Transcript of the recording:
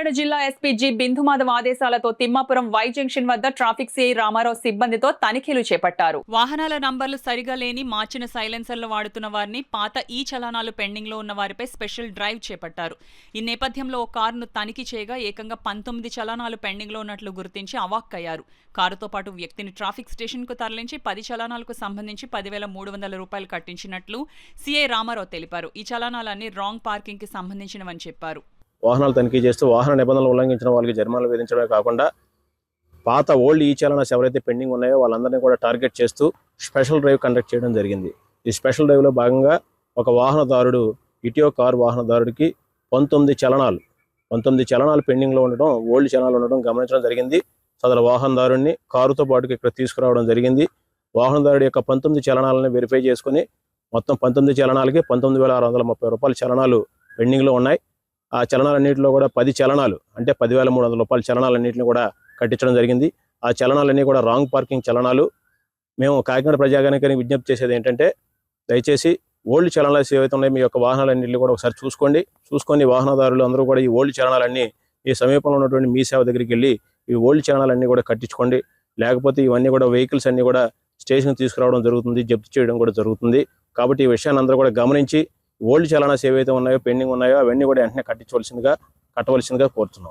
కాకినాడ జిల్లా SP G Bindu Madhav ఆదేశాలతో Thimmapuram Y junction వద్ద ట్రాఫిక్ సిఐ రామారావు సిబ్బందితో తనిఖీలు చేపట్టారు. వాహనాల నంబర్లు సరిగా లేని మార్చిన సైలెన్సర్లు వాడుతున్న వారిని, పాత ఈ చలానాలు పెండింగ్ లో ఉన్న వారిపై స్పెషల్ డ్రైవ్ చేపట్టారు. ఈ నేపథ్యంలో ఓ కారును తనిఖీ చేయగా ఏకంగా 19 చలానాలు పెండింగ్ లో ఉన్నట్లు గుర్తించి అవాక్కయ్యారు. కారుతో పాటు వ్యక్తిని ట్రాఫిక్ స్టేషన్ కు తరలించి 10 చలానాలకు సంబంధించి 10,300 రూపాయలు కట్టించినట్లు సిఐ రామారావు తెలిపారు. ఈ చలానాలన్నీ రాంగ్ పార్కింగ్ కి సంబంధించినవని చెప్పారు. వాహనాలు తనిఖీ చేస్తూ వాహన నిబంధనలు ఉల్లంఘించిన వాళ్ళకి జరిమానాలు విధించడమే కాకుండా పాత ఓల్డ్ ఈ చలానాస్ ఎవరైతే పెండింగ్ ఉన్నాయో వాళ్ళందరినీ కూడా టార్గెట్ చేస్తూ స్పెషల్ డ్రైవ్ కండక్ట్ చేయడం జరిగింది. ఈ స్పెషల్ డ్రైవ్లో భాగంగా ఒక వాహనదారుడు ఇటియో కారు వాహనదారుడికి 19 చలనాలు పెండింగ్లో ఉండడం, ఓల్డ్ చలనాలు ఉండడం గమనించడం జరిగింది. సదరు వాహనదారుడిని కారుతో పాటుకి ఇక్కడ తీసుకురావడం జరిగింది. వాహనదారుడి యొక్క 19 చలనాలను వెరిఫై చేసుకుని మొత్తం 19 చలనాలకి 19,630 రూపాయల చలనాలు పెండింగ్లో ఉన్నాయి. ఆ చలనాలన్నింటిలో కూడా 10 చలనాలు అంటే 10,300 రూపాయల చలనాలన్నింటినీ కూడా కట్టించడం జరిగింది. ఆ చలనాలన్నీ కూడా రాంగ్ పార్కింగ్ చలనాలు. మేము కాకినాడ ప్రజాగానికి విజ్ఞప్తి చేసేది ఏంటంటే, దయచేసి ఓల్డ్ చలనాలు ఏవైతే ఉన్నాయో మీ యొక్క వాహనాలన్నింటినీ కూడా ఒకసారి చూసుకొని వాహనదారులు అందరూ కూడా ఈ ఓల్డ్ చలనాలన్నీ ఈ సమీపంలో ఉన్నటువంటి మీ సేవ దగ్గరికి వెళ్ళి ఈ ఓల్డ్ చలనాలన్నీ కూడా కట్టించుకోండి. లేకపోతే ఇవన్నీ కూడా వెహికల్స్ అన్నీ కూడా స్టేషన్కి తీసుకురావడం జరుగుతుంది, జప్తు చేయడం కూడా జరుగుతుంది. కాబట్టి ఈ విషయాన్ని అందరూ కూడా గమనించి ఓల్డ్ చలానాస్ ఏవైతే ఉన్నాయో పెండింగ్ ఉన్నాయో అవన్నీ కూడా వెంటనే కట్టవలసిందిగా కోరుతున్నాం.